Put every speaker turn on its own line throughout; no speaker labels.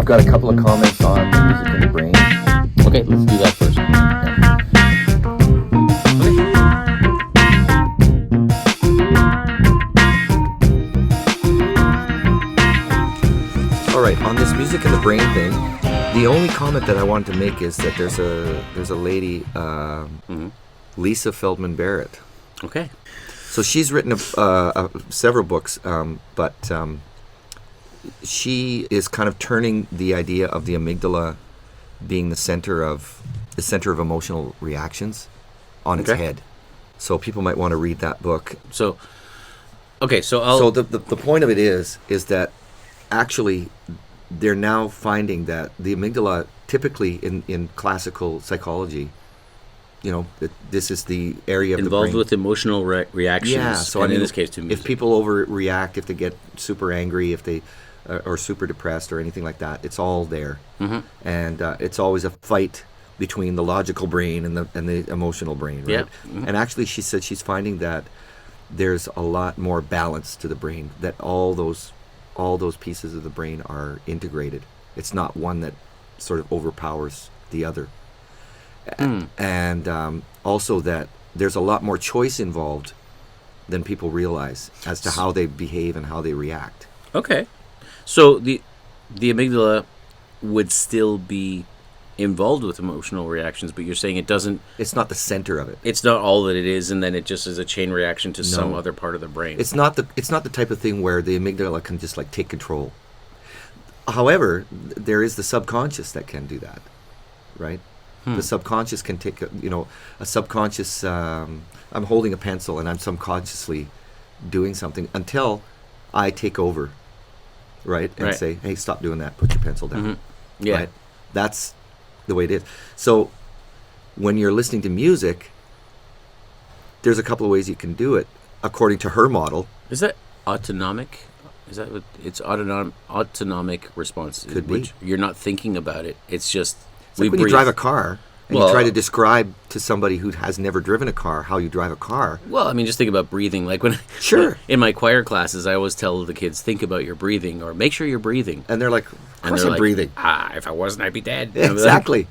got a couple of comments on the music in the brain.
Okay, let's do that first.
All right, on this music in the brain thing, the only comment that I wanted to make is that there's a lady, Lisa Feldman Barrett.
Okay.
So she's written several books, but she is kind of turning the idea of the amygdala being the center of emotional reactions on its head. So people might want to read that book.
So the
point of it is that actually they're now finding that the amygdala, typically in classical psychology, this is the area of
involved
the brain
with emotional reactions.
Yeah, so
and in this case to music.
If people overreact, if they get super angry, if they or super depressed or anything like that, it's all there.
Mm-hmm.
And it's always a fight between the logical brain and the emotional brain, right?
Yeah. Mm-hmm.
And actually she said she's finding that there's a lot more balance to the brain, that all those pieces of the brain are integrated. It's not one that sort of overpowers the other. And also that there's a lot more choice involved than people realize as to how they behave and how they react.
Okay. So the amygdala would still be involved with emotional reactions, but you're saying
it's not the center of it.
It's not all that it is, and then it just is a chain reaction to some other part of the brain.
It's not the type of thing where the amygdala can just like take control. However, there is the subconscious that can do that, right? The subconscious can take a subconscious. I'm holding a pencil and I'm subconsciously doing something until I take over, right? And say, hey, stop doing that. Put your pencil down.
Mm-hmm. Yeah,
right? That's the way it is. So when you're listening to music, there's a couple of ways you can do it according to her model.
Is that autonomic? Is that what it's autonomic response?
Could be.
You're not thinking about it. It's just
it's like when you drive a car and you try to describe to somebody who has never driven a car how you drive a car.
Well, I mean, just think about breathing. Like when in my choir classes, I always tell the kids, think about your breathing or make sure you're breathing.
And they're like, of course I'm breathing.
If I wasn't, I'd be dead.
Exactly.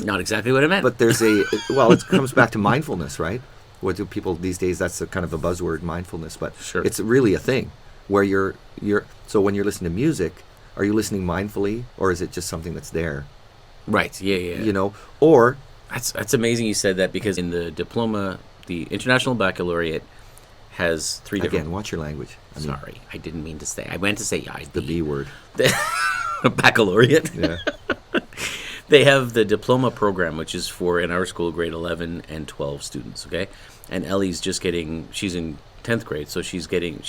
Not exactly what I meant.
But there's it comes back to mindfulness, right? What do people these days, that's a kind of a buzzword, mindfulness, but It's really a thing where so when you're listening to music, are you listening mindfully or is it just something that's there?
Right, yeah.
Or...
That's amazing you said that, because in the diploma, the International Baccalaureate has three different...
Again, watch your language.
Sorry, I didn't mean to say... I meant to say
the B word.
Baccalaureate.
Yeah.
They have the diploma program, which is for, in our school, grade 11 and 12 students, okay? And Ellie's she's in 10th grade, so she's getting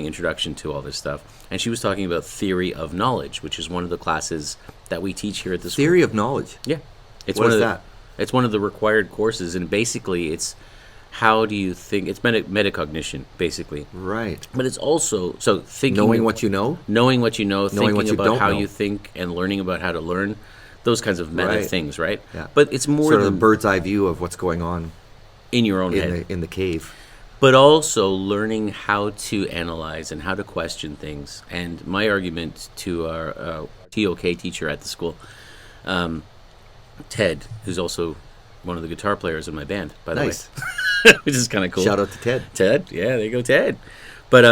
introduction to all this stuff. And she was talking about theory of knowledge, which is one of the classes that we teach here at the school.
Theory of knowledge?
Yeah.
What is that?
It's one of the required courses, and basically it's how do you think... It's metacognition, basically.
Right.
But it's also... So thinking...
Knowing what you know?
Knowing what you know,
knowing
thinking about how you think, and learning about how to learn. Those kinds of meta things, right?
Yeah.
But it's more
sort of a bird's eye view of what's going on
in your own head.
In the cave.
But also learning how to analyze and how to question things. And my argument to our TOK teacher at the school... Ted, who's also one of the guitar players in my band, by the way, which is kind of cool.
Shout out to Ted.
Ted, yeah, there you go, Ted. But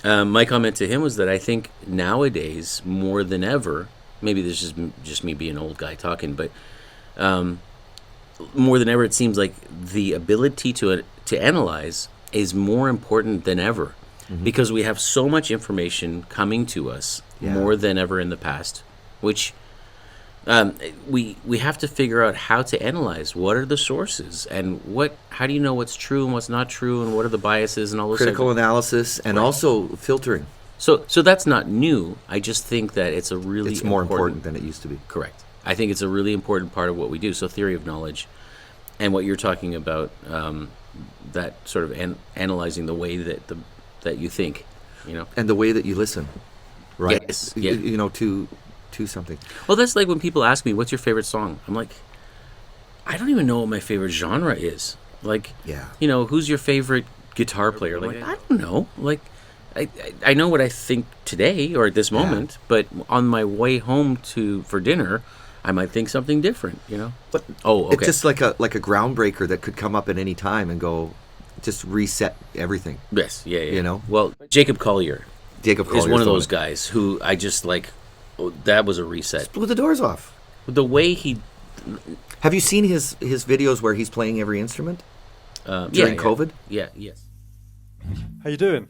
my comment to him was that I think nowadays, more than ever, maybe this is just me being an old guy talking, but more than ever, it seems like the ability to analyze is more important than ever, because we have so much information coming to us more than ever in the past, which... we have to figure out how to analyze what are the sources and how do you know what's true and what's not true and what are the biases and all those
critical analysis and also filtering.
So that's not new. I just think that it's
more important than it used to be.
Correct. I think it's a really important part of what we do. So theory of knowledge, and what you're talking about, that sort of analyzing the way that you think,
and the way that you listen, right?
Yes.
To something.
Well, that's like when people ask me, what's your favorite song? I'm like, I don't even know what my favorite genre is. Like, who's your favorite guitar player? Like, I don't know. Like, I know what I think today or at this moment, but on my way home for dinner, I might think something different, you know.
But
okay.
it's just like a groundbreaker that could come up at any time and go, just reset everything.
Yes, yeah.
You know.
Well, Jacob Collier is
Collier's
one of those guys who I just like. Oh, that was a reset.
Blew the doors off.
The way he.
Have you seen his videos where he's playing every instrument during COVID?
Yeah. Yes.
How you doing?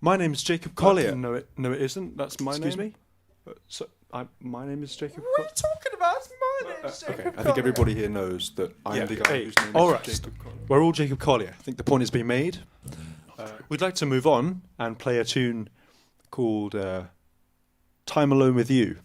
My name is Jacob Collier.
No, it isn't. That's my
Excuse
name.
me?
My name is Jacob.
What are you talking about? It's my name is Jacob
Okay, I think everybody here knows that I'm the guy whose name
all
is
right.
Jacob Collier.
We're all Jacob Collier. I think the point has been made. We'd like to move on and play a tune called Time Alone With You.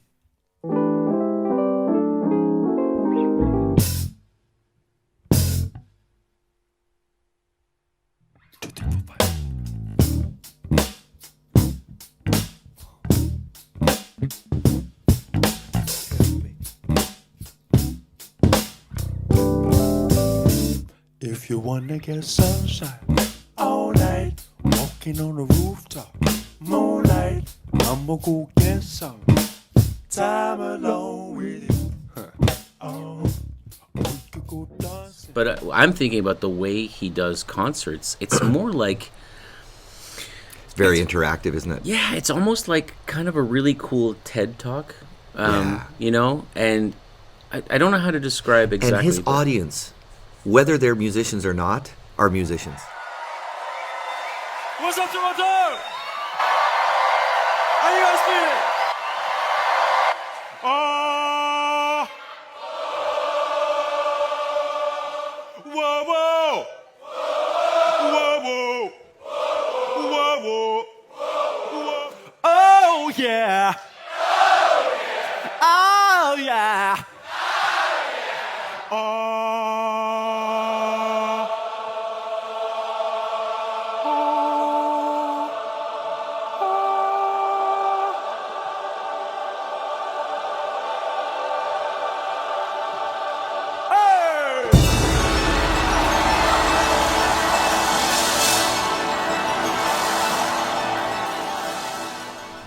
If you wanna get sunshine all night, walking on the rooftop, moonlight, I'ma go get some time alone with you. Oh, we could go dancing.
But I'm thinking about the way he does concerts. It's more like.
It's very interactive, isn't it?
Yeah, it's almost like kind of a really cool TED Talk,
Yeah.
you know? And I don't know how to describe exactly.
And his
but-
audience, whether they're musicians or not, are musicians.
What's up, Toronto? How you guys feeling? Whoa, whoa. Whoa, whoa. Whoa, whoa. Oh, yeah. Oh, yeah.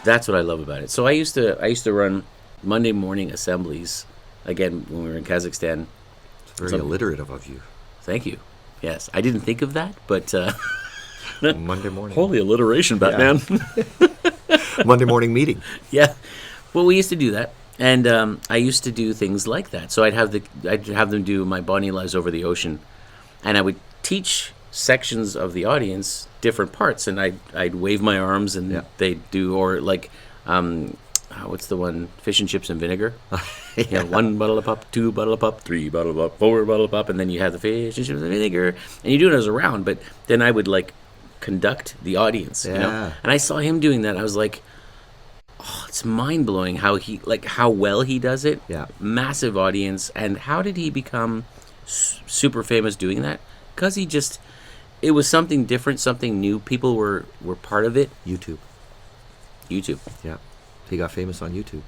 That's what I love about it. So I used to run Monday morning assemblies, again, when we were in Kazakhstan.
It's very alliterative of you.
Thank you. Yes, I didn't think of that, but
Monday morning.
holy alliteration, Batman.
Monday morning meeting.
Yeah. Well, we used to do that, and I used to do things like that. So I'd have them do My Bonnie Lies Over the Ocean, and I would teach sections of the audience different parts, and I'd wave my arms, and they'd do, or like, what's the one? Fish and chips and vinegar. Yeah, 1 bottle of pop, 2 bottle of pop, 3 bottle of pop, 4 bottle of pop, and then you have the fish and chips and vinegar, and you do it as a round. But then I would like conduct the audience, you know. And I saw him doing that. I was like, oh, it's mind blowing how well he does it.
Yeah.
Massive audience, and how did he become super famous doing that? Because it was something different, something new. People were part of it.
YouTube. Yeah. He got famous on YouTube.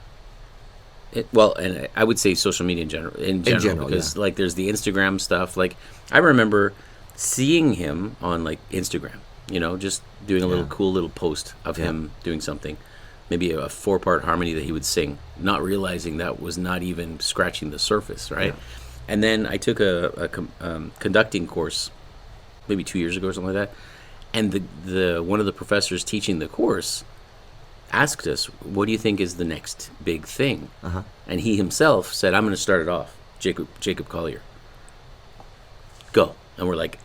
And I would say social media in general, because like there's the Instagram stuff. Like I remember seeing him on like Instagram, you know, just doing a little cool little post of him doing something, maybe a 4-part harmony that he would sing, not realizing that was not even scratching the surface, right? Yeah. And then I took a conducting course, maybe 2 years ago or something like that, and the one of the professors teaching the course asked us, what do you think is the next big thing? And he himself said, I'm going to start it off, Jacob Collier. Go. And we're like,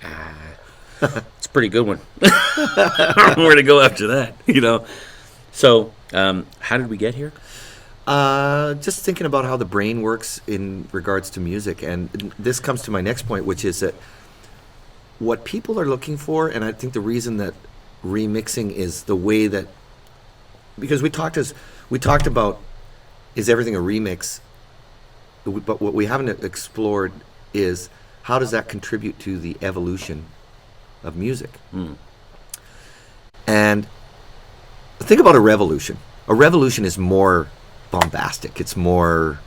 it's a pretty good one. I don't know where to go after that, you know. So how did we get here?
Just thinking about how the brain works in regards to music, and this comes to my next point, which is that what people are looking for, and I think the reason that remixing is the way that, because we talked about, is everything a remix? But what we haven't explored is how does that contribute to the evolution of music? And think about a revolution. A revolution is more bombastic. It's more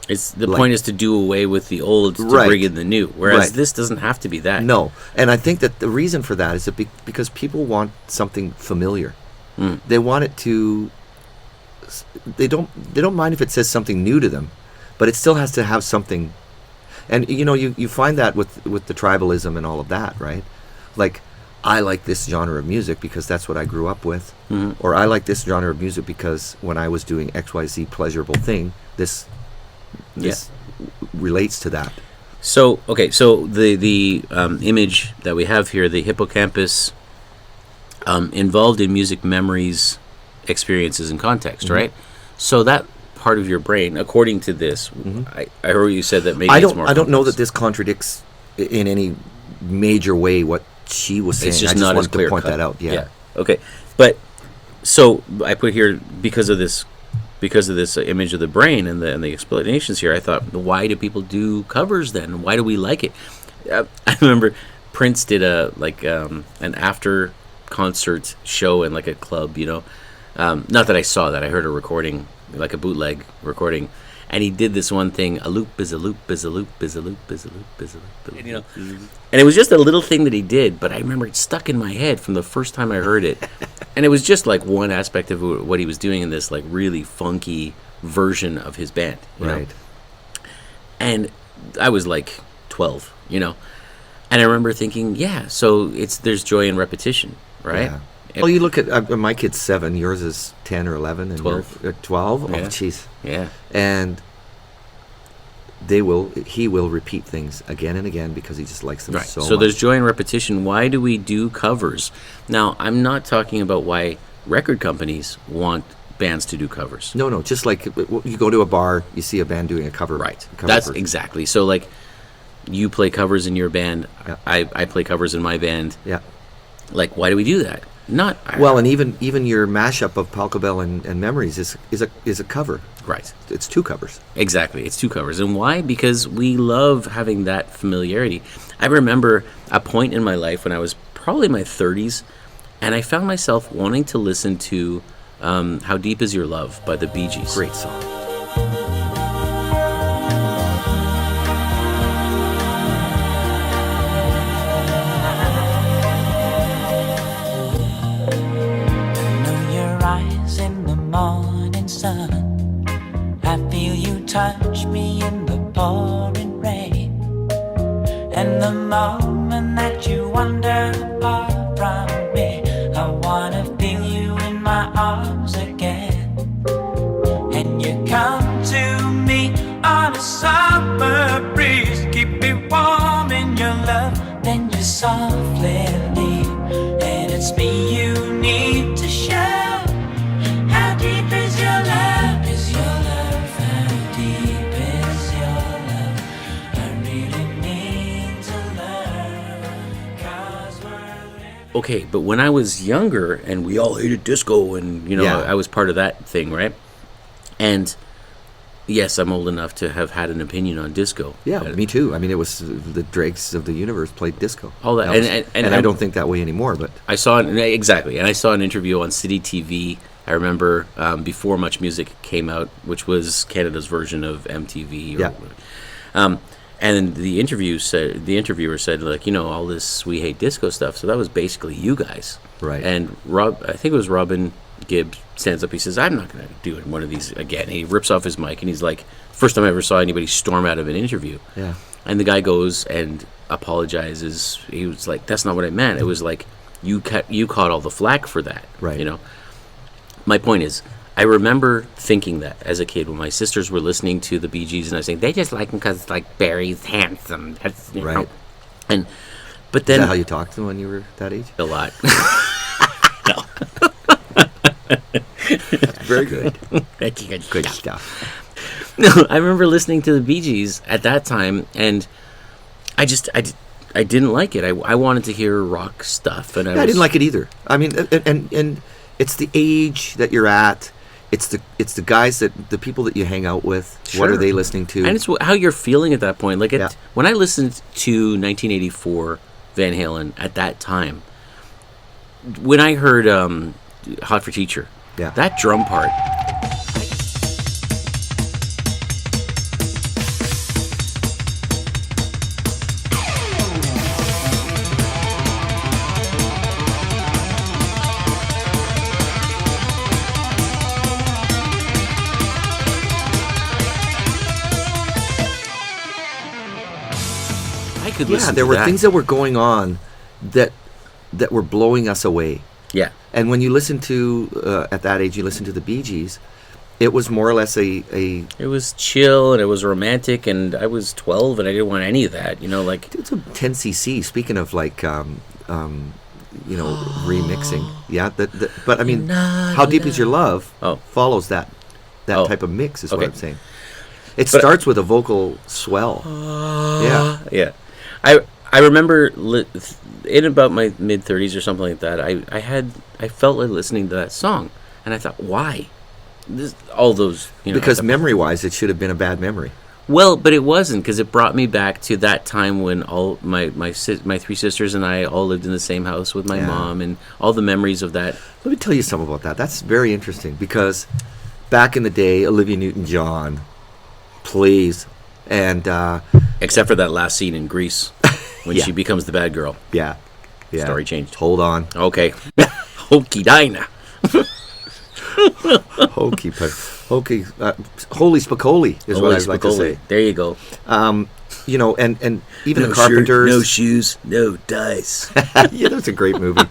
It's the
Like-
point is to do away with the old to
Right.
bring in the new. Whereas
Right.
this doesn't have to be that.
No, and I think that the reason for that is that because people want something familiar. They want it to. They don't mind if it says something new to them, but it still has to have something. And you find that with the tribalism and all of that, right? Like, I like this genre of music because that's what I grew up with, or I like this genre of music because when I was doing XYZ pleasurable thing, this relates to that.
So okay, so the image that we have here, the hippocampus, involved in music memories, experiences, and context, right? So that part of your brain, according to this, I heard you said that maybe
I
it's
don't
more.
I don't know
complex.
that this contradicts in any major way what she was saying.
It's just
I just
not as
wanted
clear
to point
cut.
that out. Yeah.
Okay. But so I put here because of this image of the brain and the explanations here. I thought, why do people do covers then? Why do we like it? I remember Prince did an after concert show in like a club. Not that I saw that. I heard a recording, like a bootleg recording. And he did this one thing, a loop is a loop is a loop is a loop is a loop is a loop. And it was just a little thing that he did, but I remember it stuck in my head from the first time I heard it. And it was just like one aspect of what he was doing in this like really funky version of his band. you know?
Right.
And I was like 12, And I remember thinking, so there's joy in repetition, right?
Yeah. Well, you look at my kid's 7, yours is 10 or 11, and
12.
12. Oh,
Yeah.
jeez.
Yeah.
And he will repeat things again and again because he just likes them
Right.
so
So
much.
there's joy in repetition. Why do we do covers? Now, I'm not talking about why record companies want bands to do covers.
No, just like you go to a bar, you see a band doing a cover.
Right.
Cover
That's
version.
exactly. So like you play covers in your band,
Yeah.
I play covers in my band.
Yeah.
Like, why do we do that? Not
Well, and even your mashup of Palco Bell and Memories is a cover.
right.
It's 2 covers.
Exactly. It's 2 covers. And why? Because we love having that familiarity. I remember a point in my life when I was probably in my 30s, and I found myself wanting to listen to How Deep Is Your Love by the Bee Gees.
Great song.
Know your eyes in the morning sun. I feel you touch me in the pouring rain. And the moment that you wander far from me, I wanna feel you in my arms again. And you come to me on a summer breeze, keep me warm in your love. Then you softly leave, and it's me you need to show. How deep is your love? Is your love? How deep is your love? I really need to learn, 'cause we're living.
Okay, but when I was younger and we all hated disco and,
Yeah.
I was part of that thing, right? And yes, I'm old enough to have had an opinion on disco.
Yeah, me too. I mean, it was the Drakes of the universe played disco.
All that-
was-
and
I don't think that way anymore. But
I saw exactly, and I saw an interview on City TV. I remember before Much Music came out, which was Canada's version of MTV. And the interviewer said, like, all this we hate disco stuff. So that was basically you guys,
Right.
And I think it was Robin Gibb stands up. He says, "I'm not going to do one of these again." He rips off his mic and he's like, first time I ever saw anybody storm out of an interview.
Yeah.
And the guy goes and apologizes. He was like, "That's not what I meant. It was like you caught all the flack for that."
Right.
My point is, I remember thinking that as a kid when my sisters were listening to the Bee Gees, and I was saying they just like him because like Barry's handsome. That's,
Right.
But
Is
then
that how you talked to them when you were that age?
a lot.
Very good.
That's good
Good
stuff.
stuff.
No, I remember listening to the Bee Gees at that time, and I didn't like it. I wanted to hear rock stuff, and
I didn't like it either. I mean, and it's the age that you're at. It's the guys the people that you hang out with. What are
Sure.
they listening to?
And it's how you're feeling at that point. Like
Yeah.
when I listened to 1984 Van Halen at that time, when I heard Hot for Teacher,
Yeah.
that drum part. I could
Yeah,
listen
there
to
were
that.
things that were going on that were blowing us away.
Yeah.
And when you listen to at that age, you listen to the Bee Gees, it was more or less a
It was chill and it was romantic, and I was 12 and I didn't want any of that. You know, like
it's a 10cc. Speaking of like remixing, yeah. But I mean, How Deep Is Your Love
Oh.
follows that
Oh.
type of mix. Is
Okay.
what I'm saying. It
But-
starts with a vocal swell. Yeah.
yeah. I remember in about my mid 30s or something like that. I felt like listening to that song, and I thought, why? All those
Because
I thought,
memory-wise, it should have been a bad memory.
well, but it wasn't, because it brought me back to that time when all my three sisters and I all lived in the same house with my
Yeah.
mom, and all the memories of that.
Let me tell you something about that. That's very interesting because back in the day, Olivia Newton-John, please, and
Except for that last scene in Grease when
Yeah.
she becomes the bad girl.
yeah.
Story changed.
Hold on.
Okay. Hokey Dinah.
Hokey, holy spicoli is what I'd like to say.
There you go.
And even the Carpenters.
No shoes, no dice.
Yeah, that's a great movie.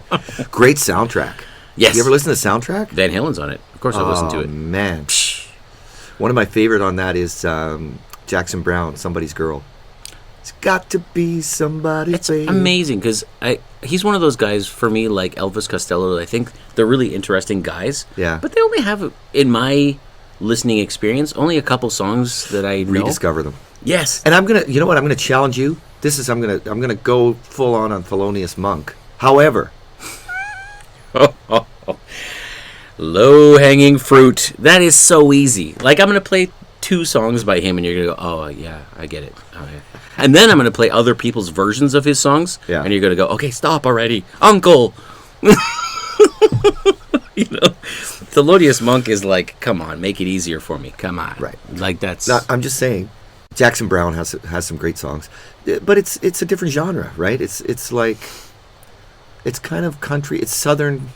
Great soundtrack.
Yes.
You ever listen to the soundtrack?
Van Halen's on it. Of course, I listened to it.
Man, one of my favorite on that is Jackson Brown, Somebody's Girl. It's got to be somebody's
It's
baby.
amazing because he's one of those guys for me, like Elvis Costello. I think they're really interesting guys.
Yeah.
But they only have, in my listening experience, only a couple songs that I know.
Rediscover them.
Yes.
And I'm gonna, you know what? I'm gonna challenge you. I'm gonna go full on Thelonious Monk. However,
Low hanging fruit. That is so easy. Like, I'm going to play 2 songs by him, and you're going to go, oh, yeah, I get it. Okay. And then I'm going to play other people's versions of his songs,
Yeah.
and you're going to go, okay, stop already. Uncle. Thelonious Monk is like, come on, make it easier for me. Come on.
Right.
Like, that's...
I'm just saying, Jackson Brown has some great songs, but it's a different genre, right? It's like it's kind of country. It's southern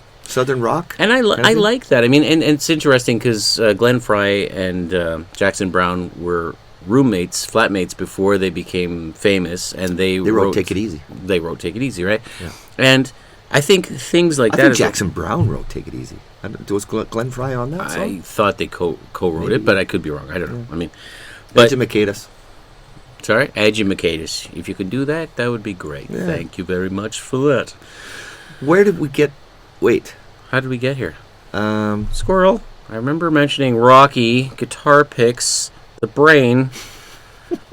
rock.
And I
kind of thing.
like that. I mean, and it's interesting because Glenn Frey and Jackson Brown were roommates, flatmates before they became famous, and they
wrote Take It Easy.
They wrote Take It Easy, right?
Yeah.
And I think things like
I
that.
think
is-
Jackson Brown wrote Take It Easy. Was Glenn Frey on that
I
song?
thought they co-wrote
Maybe.
it, but I could be wrong. I don't know. I mean, but
Educatus.
sorry, Educatus. If you could do that, that would be great.
Yeah.
Thank you very much for that.
Where did we get? Wait.
How did we get here?
Um,
Squirrel. I remember mentioning Rocky, guitar picks, the brain,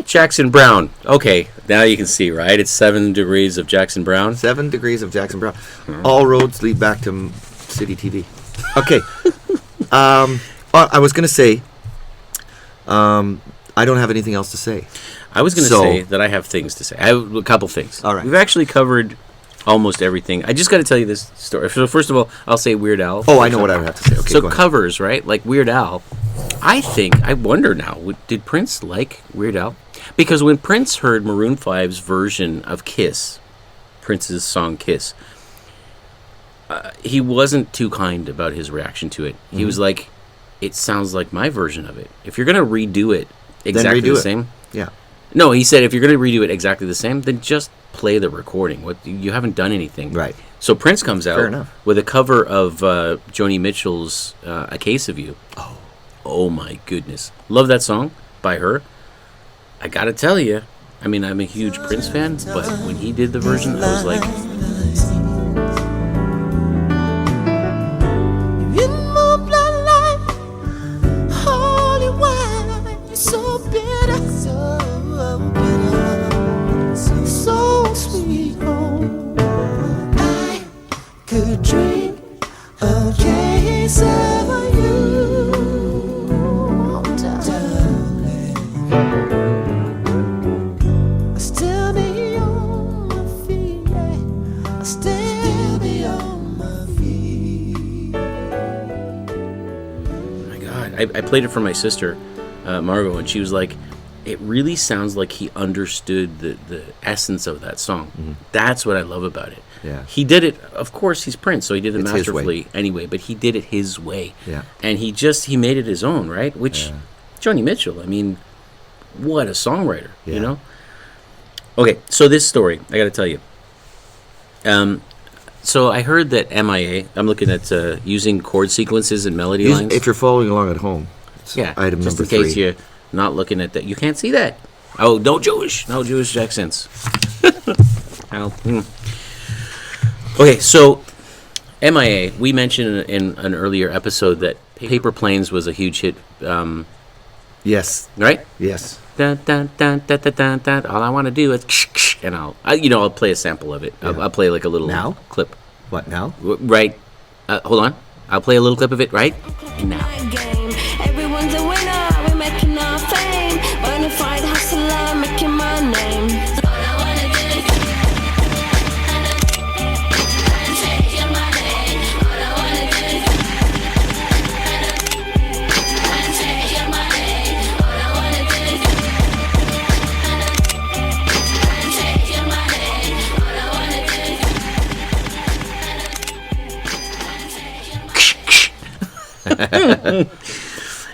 Jackson Brown. Okay, now you can see, right? It's 7 Degrees of Jackson Brown.
7 Degrees of Jackson Brown.
Hmm.
All roads lead back to City TV. Okay. I was gonna say. I don't have anything else to say.
I was going to
So-
say that I have things to say. I have a couple things.
All right.
We've actually covered almost everything. I just got to tell you this story. So first of all, I'll say Weird Al.
Oh, I know what I would have to say. Okay,
So
go ahead.
covers, right? Like Weird Al. I wonder now, did Prince like Weird Al? Because when Prince heard Maroon 5's version of Kiss, Prince's song Kiss, he wasn't too kind about his reaction to it. He was like, it sounds like my version of it. If you're going to redo it exactly
redo
the
it.
same.
Yeah.
No, he said if you're going to redo it exactly the same, then just play the recording. What you haven't done anything.
Right.
So Prince comes out
Fair enough.
with a cover of Joni Mitchell's "A Case of You." Oh my goodness, love that song by her. I gotta tell you, I mean, I'm a huge Prince fan, but when he did the version, I was like,
In my bloodline, holy wine, so bitter, so sweet. Oh, I could drink a case of you, darling. I still be on my feet, yeah. I still be on my feet.
oh my god! I played it for my sister, Margot, and she was like, it really sounds like he understood the essence of that song. That's what I love about it.
Yeah.
He did it, of course, he's Prince, so he did it
It's his way.
masterfully anyway, but he did it his way.
Yeah.
And he made it his own, right? Which,
Yeah.
Joni Mitchell, I mean, what a songwriter, you
Yeah.
know? Okay, so this story, I got to tell you. So I heard that MIA, I'm looking at using chord sequences and melody lines.
If you're following along at home, it's
Yeah,
item
just
number
in case
3.
you're not looking at that. You can't see that. Oh, no Jewish accents. Okay, so MIA, we mentioned in an earlier episode that Paper Planes was a huge hit,
Yes.
right?
Yes.
Dun, dun, dun, dun, dun, dun, dun. All I want to do is, and I'll play a sample of it. I'll play like a little
Now?
clip.
What now?
Right. Hold on. I'll play a little clip of it right now.
Game. Everyone's a winner, we're making our fame. Bonafide hustler, making my name. All I wanna do is take your money. All I wanna do is take your money. All I wanna do is take your money. All I wanna do is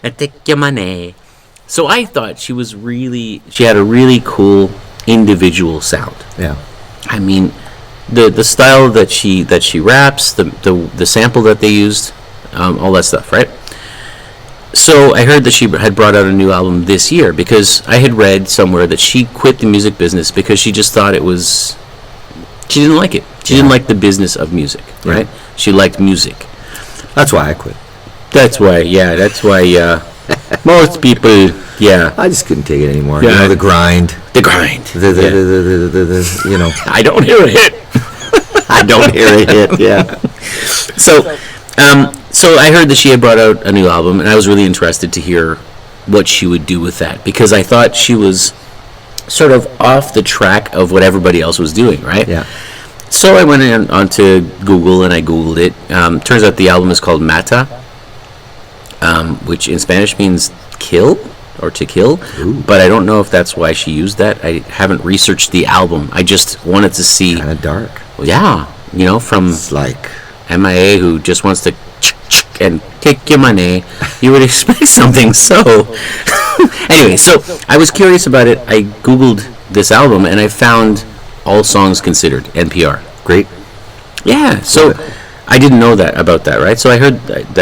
And take your money. So I thought she had a really cool individual sound.
Yeah.
I mean, the style that she raps, the sample that they used, all that stuff, right? So I heard that she had brought out a new album this year because I had read somewhere that she quit the music business because she just thought she didn't like it. She didn't like the business of music, right? She liked music.
That's why I quit.
That's why most people,
I just couldn't take it anymore.
Yeah.
You know, the grind.
the grind.
The you know.
I don't hear a hit.
I don't hear a hit. Yeah.
So I heard that she had brought out a new album, and I was really interested to hear what she would do with that because I thought she was sort of off the track of what everybody else was doing, right?
Yeah.
So I went onto Google and I Googled it. Turns out the album is called Mata, which in Spanish means kill or to kill.
Ooh.
But I don't know if that's why she used that. I haven't researched the album. I just wanted to see.
Kind of dark.
Yeah, from
It's like.
MIA who just wants to and take your money, you would expect something so. Anyway, so I was curious about it. I Googled this album and I found All Songs Considered, NPR.
Great.
Yeah, so I didn't know that about that, right? So I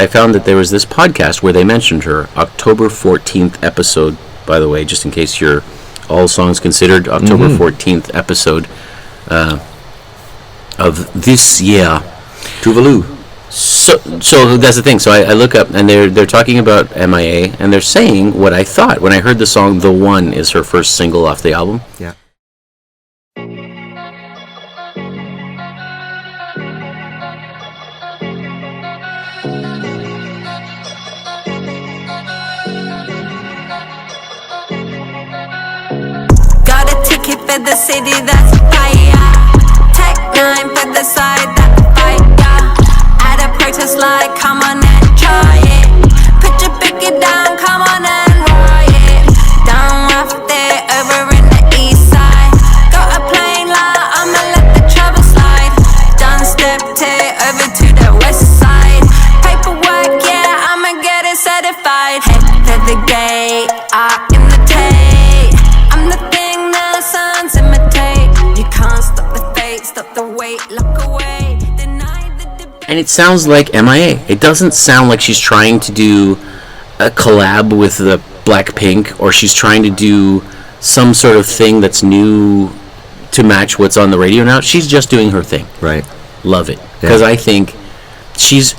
found that there was this podcast where they mentioned her, October 14th episode, by the way, just in case you're All Songs Considered, October 14th episode of this year.
Tuvalu.
So that's the thing. So I look up and they're talking about MIA and they're saying what I thought when I heard the song "The One" is her first single off the album.
Yeah.
Got a ticket for the city that's fire. Tech 9 for the side that fire. At a protest like, come on and try it. Put your picket down, come on and riot. Down off there, over in the east side. Got a plane like, I'ma let the trouble slide. Done stepped it over to the west side. Paperwork, yeah, I'ma get it certified. Head to the gate, I imitate. I'm the thing the sons imitate. You can't stop the fate, stop the wait, look away. Deny the debate.
And it sounds like MIA. It doesn't sound like she's trying to do a collab with the Blackpink or she's trying to do some sort of thing that's new to match what's on the radio now. She's just doing her thing.
Right.
Love it. Because I think she's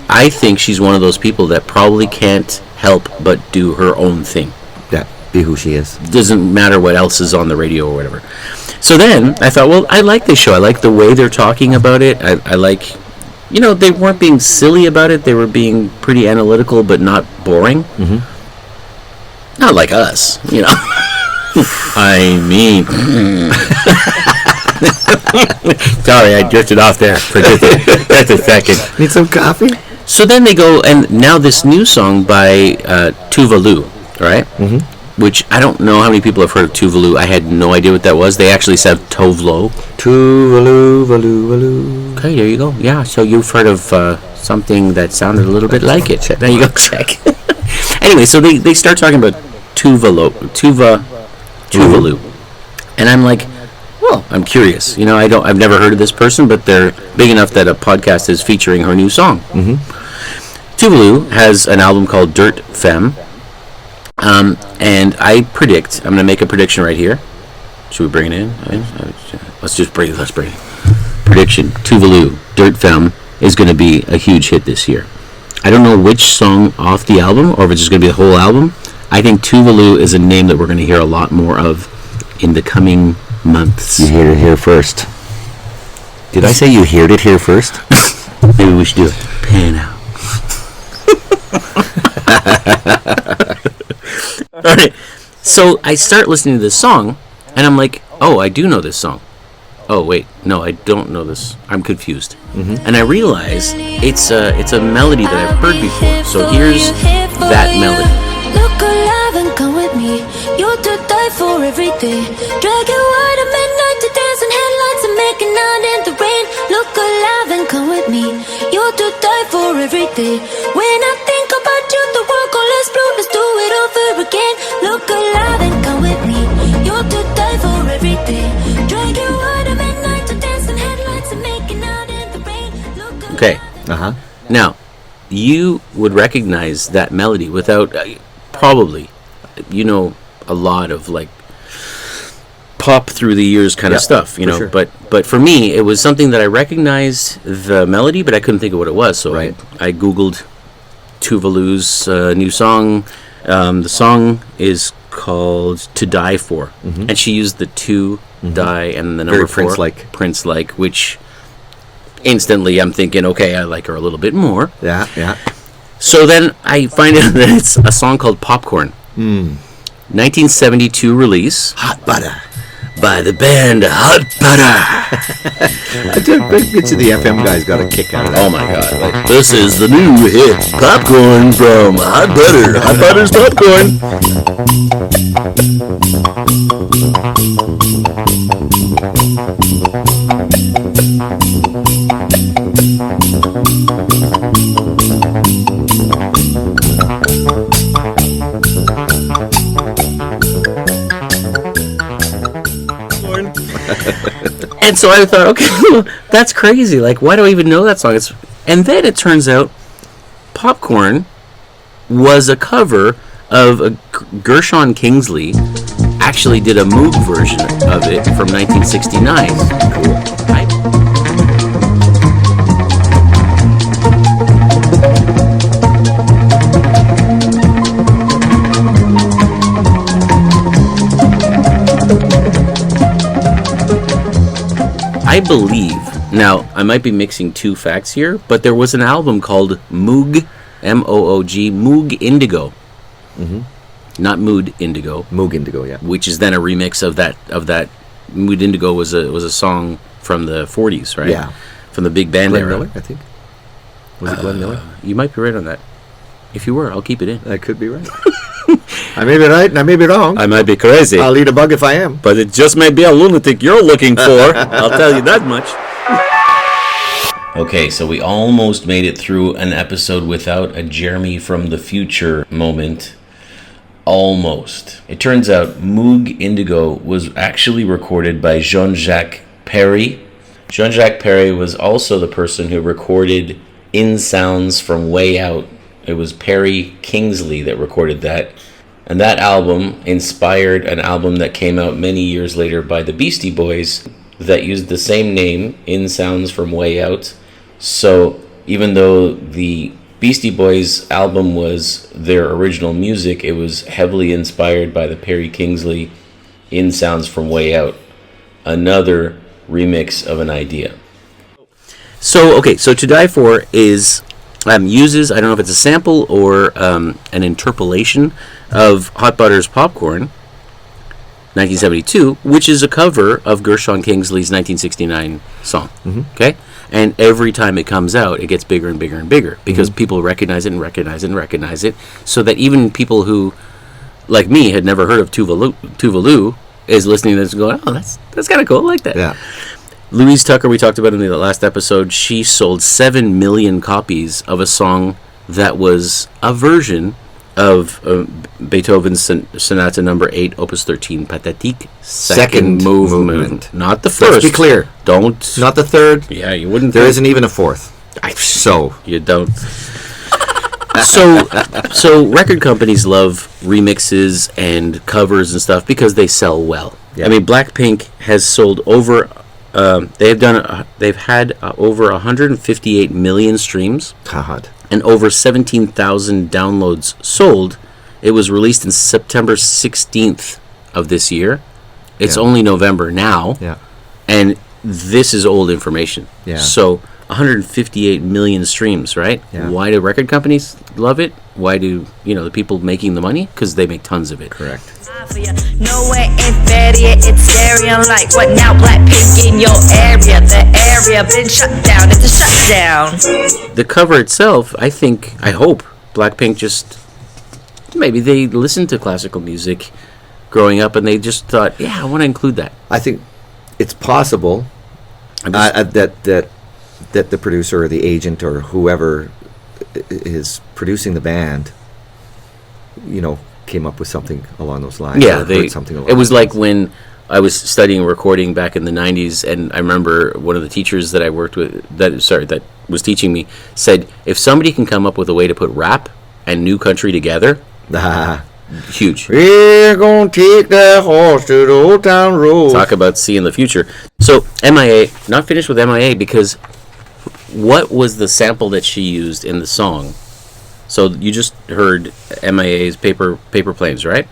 one of those people that probably can't help but do her own thing.
Yeah. Be who she is.
Doesn't matter what else is on the radio or whatever. So then I thought, well, I like this show. I like the way they're talking about it. I like, they weren't being silly about it. They were being pretty analytical, but not boring. Mm-hmm. Not like us, I mean. Sorry, I drifted off there for just a second.
Need some coffee?
So then they go, and now this new song by Tuvalu, right? Mm-hmm. Which I don't know how many people have heard of Tuvalu. I had no idea what that was. They actually said Tovlo.
Tuvalu, valu, valu.
Okay, there you go. Yeah, so you've heard of something that sounded a little bit like it. There you go, check. Anyway, so they start talking about Tuvalu. And I'm like,
Well,
I'm curious. I've never heard of this person, but they're big enough that a podcast is featuring her new song.
Mm-hmm.
Tuvalu has an album called Dirt Femme. And I predict, I'm going to make a prediction right here. Should we bring it in? Let's bring it. Prediction, Tuvalu, Dirt Femme is going to be a huge hit this year. I don't know which song off the album, or if it's just going to be the whole album. I think Tuvalu is a name that we're going to hear a lot more of in the coming months.
You heard it here first. Did I say you heard it here first?
Maybe we should do it. Pan out. All right. So I start listening to this song, and I'm like, oh, I do know this song. Oh, wait. No, I don't know this. I'm confused. Mm-hmm. And I realize it's a melody that I've heard before. So here's that melody.
Look alive and come with me. You're to die for every day. Drag you out at midnight to dance in headlights and making out in the rain. Look alive and come with me. You're to die for every day. When I think about you, the world goes less blue. Let's do it over again. Look alive and come with me. You're to die for every day. Drag you out at midnight to dance in headlights and making out in the rain. Look alive.
Okay.
Uh-huh.
Now, you would recognize that melody without probably, a lot of like pop through the years kind of stuff,
sure.
But for me, it was something that I recognized the melody, but I couldn't think of what it was. So
right.
I Googled Tuvalu's new song. The song is called "To Die For,"
mm-hmm.
and she used the two die and the
Very
number 4, Prince-like, which instantly I'm thinking, okay, I like her a little bit more.
Yeah.
So then I find out that it's a song called Popcorn. 1972 release.
Hot Butter.
By the band Hot Butter.
I bet you the FM guys got a kick out of that.
Oh my god. Like, this is the new hit, Popcorn from Hot Butter. Hot Butter's Popcorn. And so I thought, okay, that's crazy. Like, why do I even know that song? And then it turns out Popcorn was a cover of Gershon Kingsley actually did a Moog version of it from 1969. Cool. I believe, now I might be mixing two facts here, but there was an album called Moog, M-O-O-G, Moog Indigo.
Mm-hmm.
Not Mood Indigo.
Moog Indigo, yeah.
Which is then a remix of that. Mood Indigo was a song from the 40s, right?
Yeah.
From the big band
Glenn
era.
Miller, I think. Was it Glenn Miller?
You might be right on that. If you were, I'll keep it in.
I could be right. I may be right and I may be wrong.
I might be crazy.
I'll eat a bug if I am.
But it just may be a lunatic you're looking for. I'll tell you that much. Okay, so we almost made it through an episode without a Jeremy from the future moment. Almost. It turns out Moog Indigo was actually recorded by Jean-Jacques Perry. Jean-Jacques Perry was also the person who recorded In Sounds from Way Out. It was Perry Kingsley that recorded that. And that album inspired an album that came out many years later by the Beastie Boys that used the same name, In Sounds from Way Out. So even though the Beastie Boys album was their original music, it was heavily inspired by the Perry Kingsley In Sounds from Way Out. Another remix of an idea. So To Die For is uses, I don't know if it's a sample or an interpolation of Hot Butter's Popcorn, 1972, which is a cover of Gershon Kingsley's 1969 song. Mm-hmm. Okay? And every time it comes out, it gets bigger and bigger and bigger because people recognize it and recognize it and recognize it, so that even people who, like me, had never heard of Tuvalu is listening to this and going, oh, that's kind of cool, I like that.
Yeah.
Louise Tucker, we talked about in the last episode, she sold 7 million copies of a song that was a version of Beethoven's Sonata Number 8, Opus 13, Pathétique, second
Second
movement. Not the 1st.
Let's be clear.
Don't.
Not the 3rd.
Yeah, you wouldn't.
There
think-
isn't even a 4th. So
You don't. So record companies love remixes and covers and stuff because they sell well.
Yeah.
I mean, Blackpink has sold over. They've had over 158 million streams
God.
and over 17,000 downloads sold. It was released in September 16th of this year. It's
Yeah.
only November now,
Yeah.
and this is old information.
Yeah.
So 158 million streams, right?
Yeah.
Why do record companies love it? Why do the people making the money? Because they make tons of it.
Correct.
No way inferior, it's scary. I'm like, what now? Blackpink in your area. The area been shut down. It's a shutdown.
The cover itself, I hope Blackpink just maybe they listened to classical music growing up and they just thought, yeah, I want to include that.
I think it's possible that the producer or the agent or whoever is producing the band, came up with something along those lines.
Yeah,
or heard something along
it was
those
like
lines.
when I was studying recording back in the 90s, and I remember one of the teachers that I worked with, that was teaching me, said, if somebody can come up with a way to put rap and new country together, huge.
We're gonna take that horse to the old town road.
Talk about seeing the future. So MIA, not finished with MIA, because what was the sample that she used in the song? So you just heard MIA's Paper Planes, right?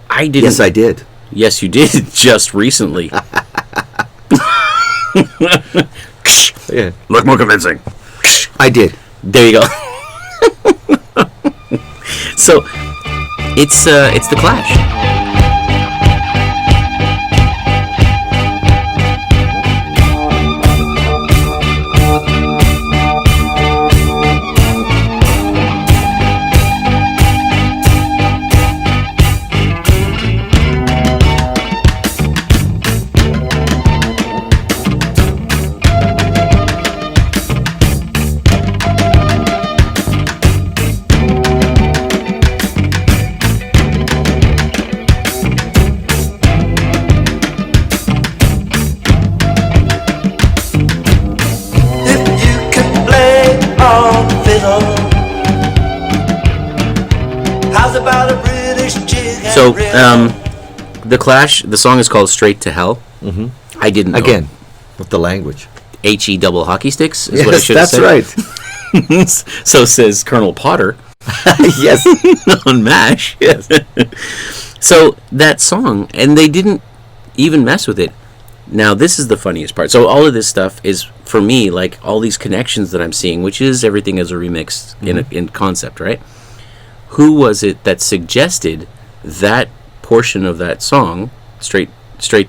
I didn't.
Yes, I did.
Yes, you did, just recently.
Yeah,
Look more convincing.
I did.
There you go. So it's the Clash.
If you can play on the fiddle, how's about a British jig and
So
rhythm?
the Clash. The song is called "Straight to Hell." Mm-hmm. I didn't know.
Again, with the language.
HE double hockey sticks is what I
Yes,
should have
that's
said.
right.
So says Colonel Potter
Yes.
on MASH.
Yes.
So that song, and they didn't even mess with it. Now, this is the funniest part. So all of this stuff is, for me, like all these connections that I'm seeing, which is everything as a remix in concept, right? Who was it that suggested that portion of that song, straight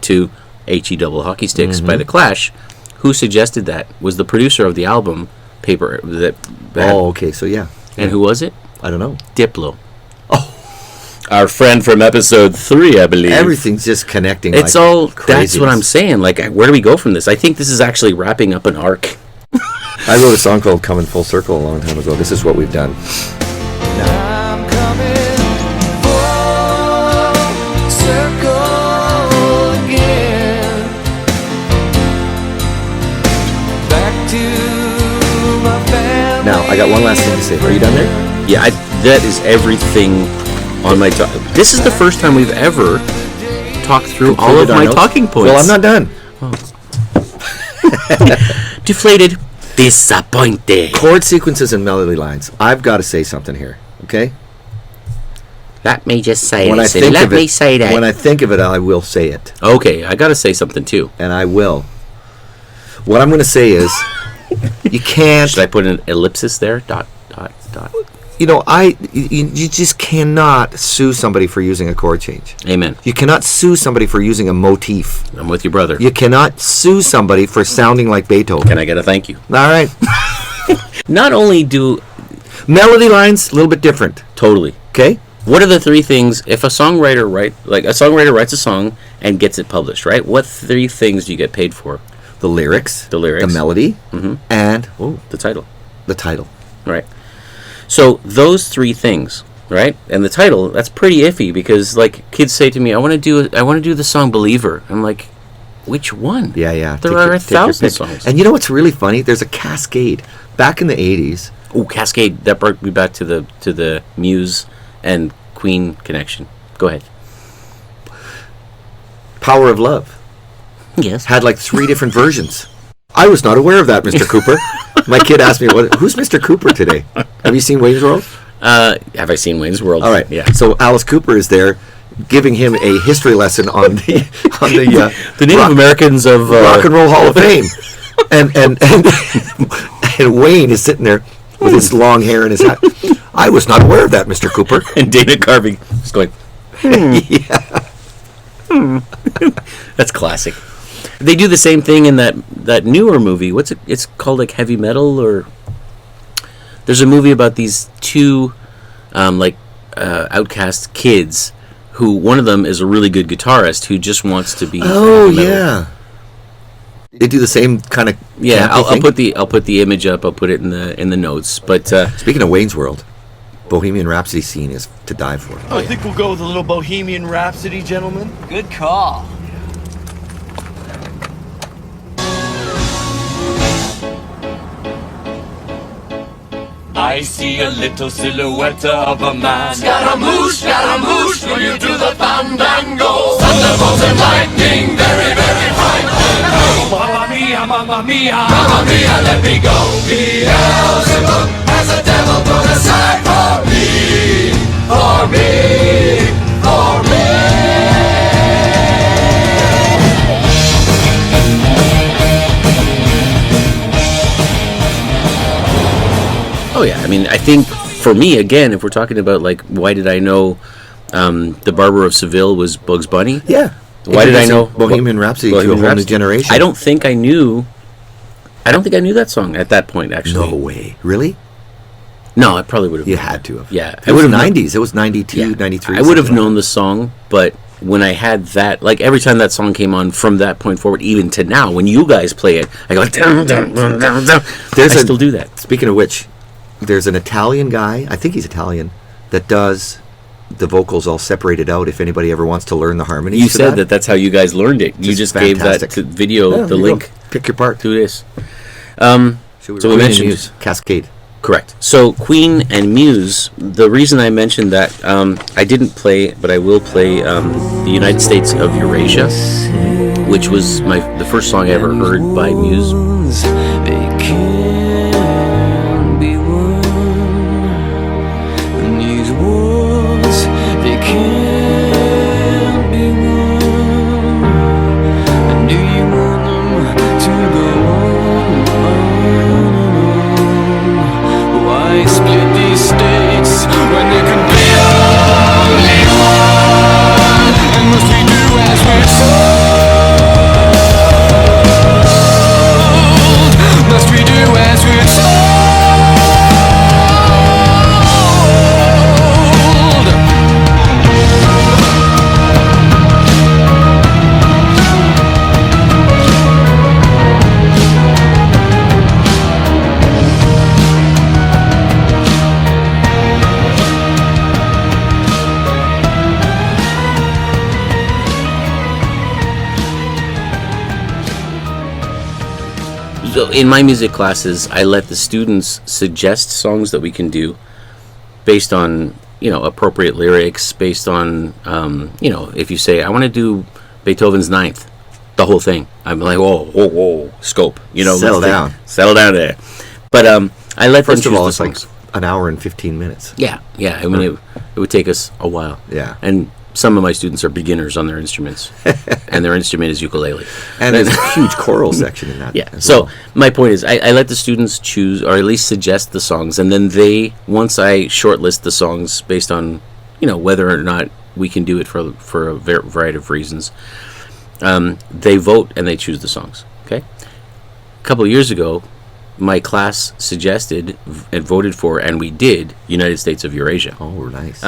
to HE double hockey sticks by the Clash? Who suggested that? Was the producer of the album Paper that
Oh, okay. So yeah,
and who was it?
I don't know.
Diplo. Our friend from episode 3, I believe.
Everything's just connecting.
It's
like
all. That's
craziness.
what I'm saying. Like, where do we go from this? I think this is actually wrapping up an arc.
I wrote a song called "Coming Full Circle" a long time ago. This is what we've done.
I'm coming full circle again. Back to my family.
Now, I got one last thing to say. Are you done there?
Yeah, that is everything on my. This is the first time we've ever talked through all of
Completed our
my
notes?
talking points.
Well, I'm not done.
Deflated, disappointed.
Chord sequences and melody lines. I've got to say something here. Okay.
Let me just say
When I
this.
think
Let
of
me
it,
say that.
when I think of it, I will say it,
Okay, I got to say something too.
and I will. What I'm going to say is, you can't.
Should I put an ellipsis there? Dot, dot, dot.
You know, you just cannot sue somebody for using a chord change.
Amen.
You cannot sue somebody for using a motif.
I'm with you, brother.
You cannot sue somebody for sounding like Beethoven.
Can I get a thank you?
All right.
Not only do
Melody lines, a little bit different.
totally.
Okay?
What are the three things if a songwriter writes a song and gets it published, right? What three things do you get paid for?
The lyrics.
The lyrics.
The melody. And
The title,
the title.
right? So those three things right? And the title, that's pretty iffy because like kids say to me, I want to do the song Believer. I'm like, which one?
Yeah.
There
Take
are
your
1,000
pick.
songs.
And you know what's really funny? There's a Cascade. Back in the 80s.
Oh, Cascade, that brought me back to the Muse and Queen connection. Go ahead.
Power of Love.
Yes.
Had like 3 different versions. I was not aware of that, Mr. Cooper. My kid asked me, who's Mr. Cooper today? Have you seen Wayne's World?
Have I seen Wayne's World?
All right.
Yeah.
So Alice Cooper is there giving him a history lesson on the
The Native Americans of
Rock and Roll Hall of Fame. and Wayne is sitting there with his long hair and his hat. I was not aware of that, Mr. Cooper.
And Dana Carvey is going, That's classic. They do the same thing in that newer movie. What's it? It's called like Heavy Metal, or there's a movie about these 2 outcast kids who one of them is a really good guitarist who just wants to be.
Oh
heavy metal.
yeah. They do the same kind of.
Yeah, I'll put the image up. I'll put it in the notes. But
speaking of Wayne's World, Bohemian Rhapsody scene is to die for.
I think we'll go with a little Bohemian Rhapsody, gentlemen.
Good call.
I see a little silhouette of a man. Scaramouche, will you do the fandango? Thunderbolts and lightning, very, very frightening. Mamma mia, let me go. Beelzebub has a devil put aside for me, for me, for me.
oh yeah, I mean, I think for me again, if we're talking about like, why did I know the Barber of Seville was Bugs Bunny?
Yeah.
Why did I know
Bohemian Rhapsody to a
Bohemian
whole new
Rhapsody?
generation?
I don't think I knew that song at that point. Actually,
No way. Really?
No, I probably would have.
You had to have.
Yeah,
It was
I would have
90s. It was 92, 93.
I would have
something
known the song, but when I had that, like every time that song came on from that point forward, even to now, when you guys play it, I go dun, dun, dun, dun, dun. I still do that.
Speaking of which, there's an Italian guy, I think he's Italian, that does the vocals all separated out if anybody ever wants to learn the harmonies.
You
to
said that that's how you guys learned it. You just gave that
fantastic.
video,
Yeah,
the
there you
link.
go. Pick your part.
To this.
So
we mentioned
Muse, Cascade.
Correct. So Queen and Muse. The reason I mentioned that I didn't play, but I will play the United States of Eurasia, which was the first song I ever heard by Muse.
They can't be won. And these wars, they can't be won. And do you want them to go on? Why split these states when there can be only one? And must we do as we're told? Must we do as we're told?
So in my music classes, I let the students suggest songs that we can do based on, appropriate lyrics, based on, if you say, I want to do Beethoven's Ninth, the whole thing. I'm like, whoa, scope.
Settle down.
Settle down there. But I let
First
them
of
choose
all,
the
it's like
songs.
an hour and 15 minutes.
Yeah. I mean, it would take us a while.
Yeah.
And some of my students are beginners on their instruments, and their instrument is ukulele.
And there's a huge choral section in that.
Yeah.
as
So
well.
my point is, I let the students choose, or at least suggest the songs, and then once I shortlist the songs based on, whether or not we can do it for a variety of reasons, they vote and they choose the songs. Okay. A couple of years ago, my class suggested and voted for, and we did, United States of Eurasia.
Oh, nice.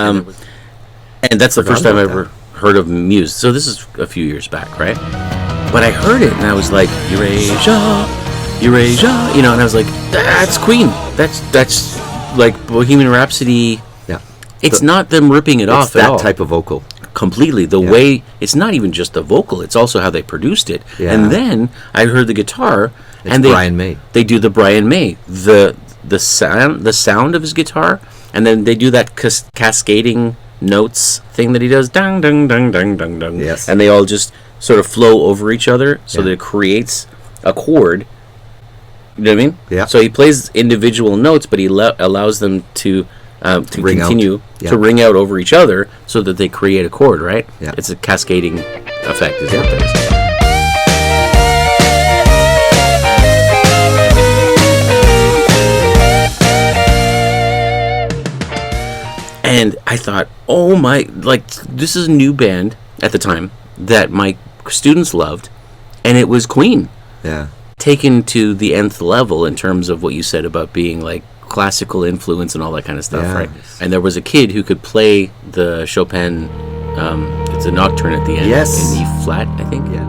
And that's the
Forgot
first time I
about
ever heard of Muse. So this is a few years back, right? But I heard it and I was like, Eurasia, and I was like, that's Queen. That's like Bohemian Rhapsody.
Yeah.
It's not them ripping it off
It's
at all.
that type of vocal.
Completely. The
Yeah.
way, it's not even just the vocal, it's also how they produced it.
Yeah.
And then I heard the guitar,
It's
and
Brian May.
They do the Brian May, the sound of his guitar, and then they do that cascading notes thing that he does, dang dang dang dang dang dang.
Yes.
And they all just sort of flow over each other, so
Yeah.
that it creates a chord. You know what I mean?
Yeah.
So he plays individual notes, but he allows them to
Ring out.
continue
Yeah.
to ring out over each other, so that they create a chord. Right?
Yeah.
It's a cascading effect. Is what that is. And I thought, oh my, like, this is a new band at the time that my students loved, and it was Queen,
Yeah.
taken to the nth level in terms of what you said about being like classical influence and all that kind of stuff,
Yeah.
right? And there was a kid who could play the Chopin, it's a nocturne at the end,
Yes.
in E flat, I think.
Yes.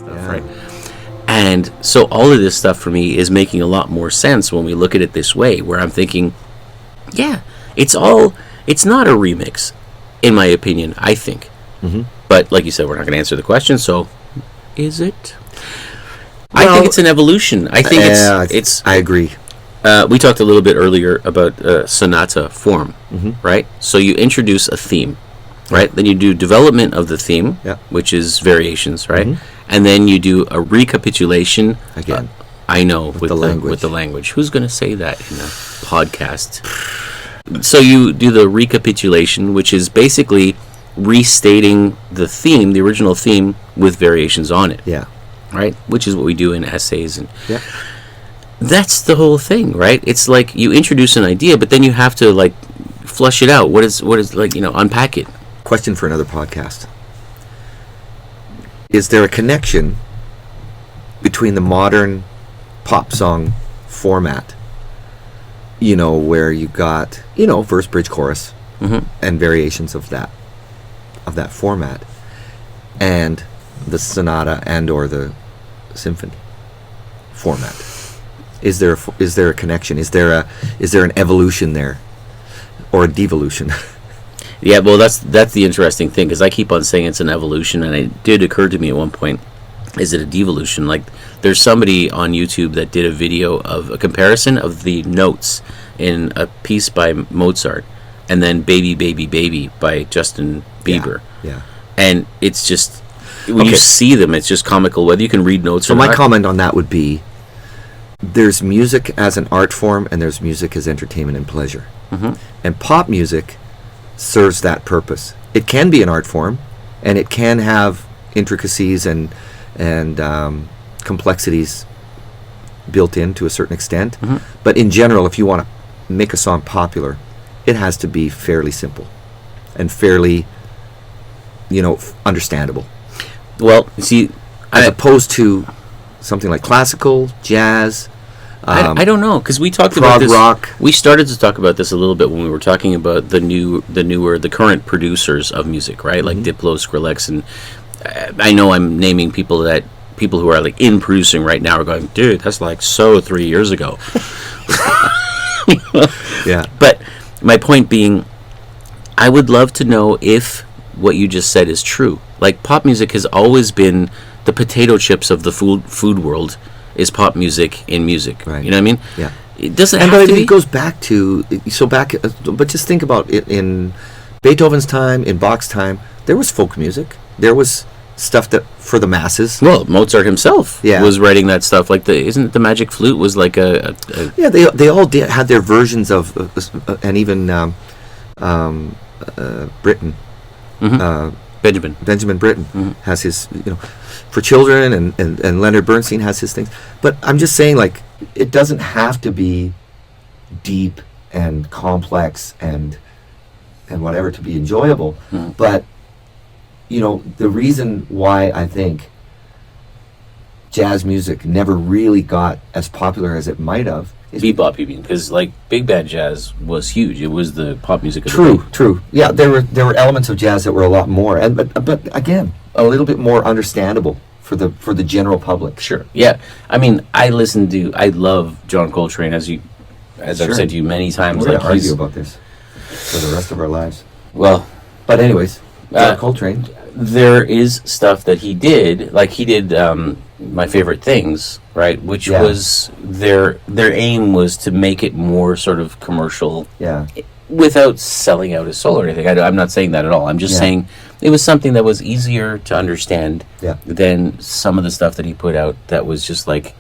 Yeah.
Right. And so all of this stuff for me is making a lot more sense when we look at it this way, where I'm thinking, yeah, it's not a remix, in my opinion, I think.
Mm-hmm.
But like you said, we're not going to answer the question, so is it? I
Well,
think it's an evolution. I think it's
I agree.
we talked a little bit earlier about sonata form,
Mm-hmm.
right? So you introduce a theme, right? Then you do development of the theme,
Yeah.
which is variations, right?
Mhm.
And then you do a recapitulation.
Again.
I know, with
the language.
With the language. Who's going to say that in a podcast? So you do the recapitulation, which is basically restating the theme, the original theme, with variations on it,
Yeah.
right? Which is what we do in essays, and
Yeah.
that's the whole thing, right? It's like you introduce an idea, but then you have to like flush it out. What is like, unpack it.
Question for another podcast. Is there a connection between the modern pop song format, where you got, verse, bridge, chorus,
Mhm.
and variations of that format, and the sonata and or the symphony format? Is there a connection? Is there an evolution there, or a devolution?
Yeah, well, that's the interesting thing, because I keep on saying it's an evolution, and it did occur to me at one point, is it a devolution? Like, there's somebody on YouTube that did a video of a comparison of the notes in a piece by Mozart, and then Baby, Baby, Baby by Justin Bieber.
Yeah.
And it's just, when you
Okay.
see them, it's just comical, whether you can read notes
So
or
my
not.
comment on that would be, there's music as an art form, and there's music as entertainment and pleasure.
Mhm.
And pop music serves that purpose. It can be an art form, and it can have intricacies and complexities built in to a certain extent.
Mhm.
But in general, if you want to make a song popular, it has to be fairly simple and fairly, understandable,
Well, you see,
as opposed to something like classical, jazz.
I don't know, because we talked
prog
about this.
rock.
We started to talk about this a little bit when we were talking about the current producers of music, right? Like Diplo, Skrillex, and I know I'm naming people who are like in producing right now are going, dude, that's like 3 years ago.
Yeah.
But my point being, I would love to know if what you just said is true. Like, pop music has always been the potato chips of the food world. Is pop music in music?
Right.
You know what I mean?
Yeah.
It doesn't
And
have to
it
be.
goes back to but just think about it. In Beethoven's time, in Bach's time, there was folk music. There was stuff that for the masses.
Well, Mozart himself
Yeah.
was writing that stuff. Like, isn't it the Magic Flute was like a
Yeah, they all had their versions of, and even Britain,
Mhm.
Benjamin Britten has his, for children, and Leonard Bernstein has his things. But I'm just saying, like, it doesn't have to be deep and complex and whatever to be enjoyable. But, the reason why I think jazz music never really got as popular as it might have is
Bebop, you mean? Because like big band jazz was huge. It was the pop music of the day.
True. Yeah, there were elements of jazz that were a lot more, but again, a little bit more understandable for the general public.
Sure. Yeah. I mean, I love John Coltrane, as I've said to you many times.
We're going to argue about this for the rest of our lives.
Well,
but anyways, John Coltrane.
There is stuff that he did, like he did My Favorite Things, right? Which was their aim was to make it more sort of commercial, without selling out his soul or anything. I'm not saying that at all. I'm just saying it was something that was easier to understand than some of the stuff that he put out that was just like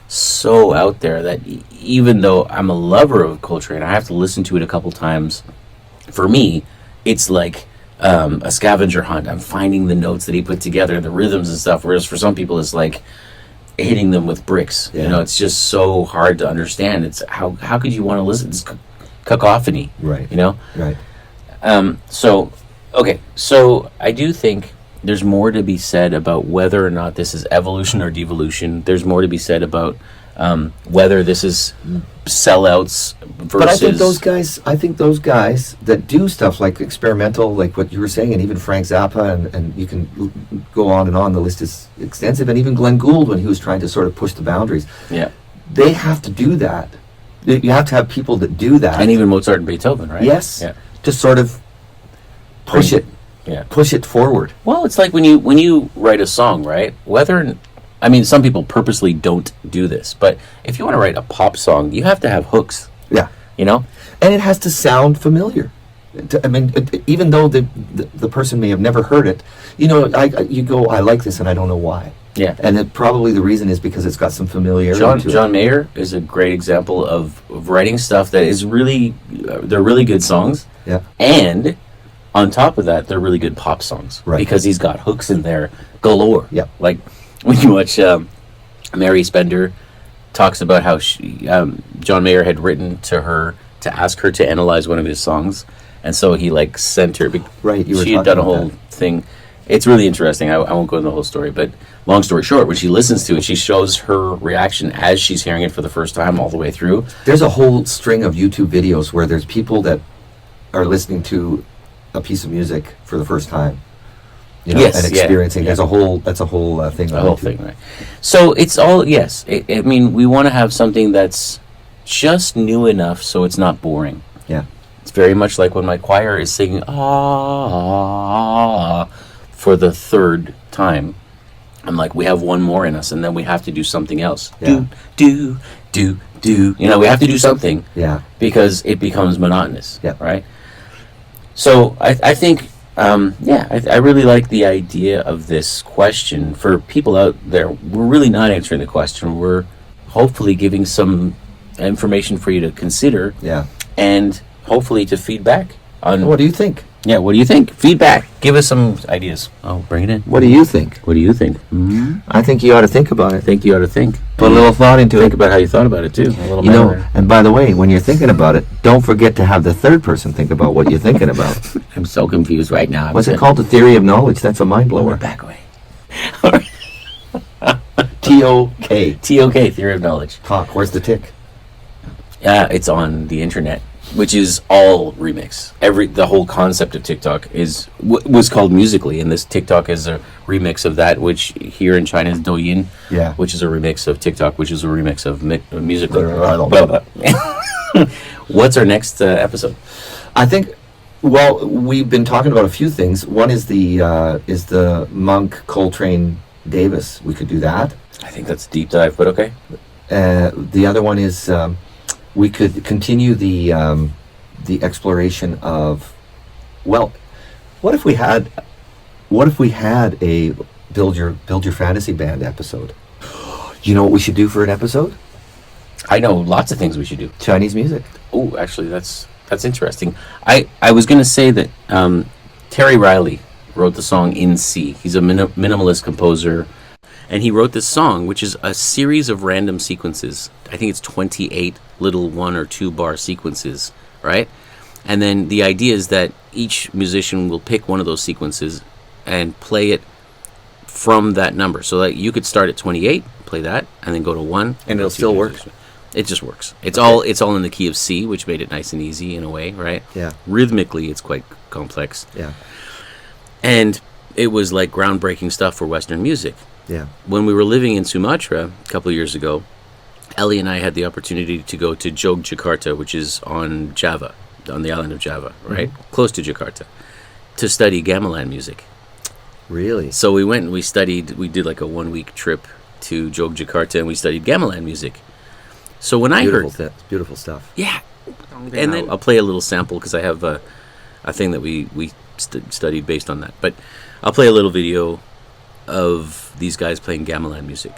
so out there that even though I'm a lover of Coltrane, I have to listen to it a couple times. For me, it's like a scavenger hunt. I'm finding the notes that he put together, the rhythms and stuff, whereas for some people it's like hitting them with bricks. It's just so hard to understand. It's how could you want to listen? It's cacophony,
right?
Right. So I do think there's more to be said about whether or not this is evolution or devolution. There's more to be said about whether this is sellouts versus.
But I think those guys that do stuff like experimental, like what you were saying, and even Frank Zappa, and you can go on and on. The list is extensive, and even Glenn Gould when he was trying to sort of push the boundaries.
Yeah,
they have to do that. You have to have people that do that,
and even Mozart and Beethoven, right?
Yes,
yeah.
To sort of push it.
Yeah,
push it forward.
Well, it's like when you write a song, right? Some people purposely don't do this, but if you want to write a pop song, you have to have hooks.
Yeah,
and
it has to sound familiar. Even though the person may have never heard it, you go, I like this, and I don't know why.
Yeah,
and probably the reason is because it's got some familiarity.
John Mayer is a great example of writing stuff that is really, they're really good songs.
Yeah,
and on top of that, they're really good pop songs,
right?
Because he's got hooks in there galore.
Yeah,
like when you watch Mary Spender talks about how John Mayer had written to her to ask her to analyze one of his songs, and so he like sent her.
Right,
she had done a whole thing. It's really interesting. I won't go into the whole story, but long story short, when she listens to it, she shows her reaction as she's hearing it for the first time all the way through.
There's a whole string of YouTube videos where there's people that are listening to a piece of music for the first time, and experiencing. There's a whole thing.
The whole thing, right? So it's all we want to have something that's just new enough so it's not boring.
Yeah,
it's very much like when my choir is singing "ah" for the third time. I'm like, we have one more in us, and then we have to do something else.
Yeah.
Do. We have to do something.
Yeah,
because it becomes monotonous.
Yeah,
right. So I think, I really like the idea of this question. For people out there, we're really not answering the question. We're hopefully giving some information for you to consider.
Yeah.
And hopefully to feedback on.
What do you think?
Yeah, what do you think? Feedback. Give us some ideas. Oh, bring it in.
What do you think?
What do you think? Mm-hmm.
I think you ought to think about it.
I think you ought to think.
Put a little thought into
Think
it.
about how you thought about it, too. A little
and by the way, when you're thinking about it, don't forget to have the third person think about what you're thinking about.
I'm so confused right now.
What's it called? The theory of knowledge. That's a mind blower.
We're back away.
TOK.
TOK, theory of knowledge.
Talk. Where's the tick?
It's on the internet, which is all remix. The whole concept of TikTok was called Musical.ly, and this TikTok is a remix of that, which here in China is Douyin, which is a remix of TikTok, which is a remix of Musical.ly. What's our next episode?
I think. Well, we've been talking about a few things. One is the Monk Coltrane Davis. We could do that.
I think that's a deep dive, but okay.
The other one is we could continue the exploration of, well, what if we had a build your fantasy band episode? You know what we should do for an episode?
I know lots of things we should do.
Chinese music.
Oh, actually, that's interesting. I was going to say that Terry Riley wrote the song in C. He's a minimalist composer. And he wrote this song, which is a series of random sequences. I think it's 28 little 1 or 2 bar sequences, right? And then the idea is that each musician will pick one of those sequences and play it from that number. So that you could start at 28, play that, and then go to 1.
And it'll still work?
It just works. It's all in the key of C, which made it nice and easy in a way, right?
Yeah.
Rhythmically, it's quite complex.
Yeah.
And it was like groundbreaking stuff for Western music.
Yeah.
When we were living in Sumatra a couple of years ago, Ellie and I had the opportunity to go to Yogyakarta, which is on Java, on the island of Java, right? Close to Jakarta, to study gamelan music.
Really?
So we went and we did like a 1-week trip to Yogyakarta, and we studied gamelan music. So when I heard...
Beautiful stuff.
Yeah. And then I'll play a little sample because I have a thing that we studied based on that. But I'll play a little video of these guys playing gamelan music.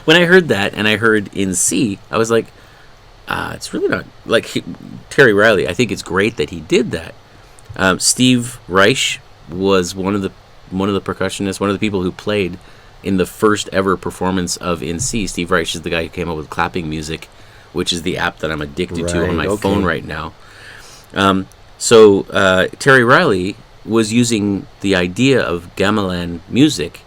When I heard that, and I heard in C, I was like, it's really not like Terry Riley. I think it's great that he did that. Steve Reich was one of the percussionists, one of the people who played in the first ever performance of In C. Steve Reich is the guy who came up with clapping music, which is the app that I'm addicted to on my phone right now. So Terry Riley was using the idea of gamelan music.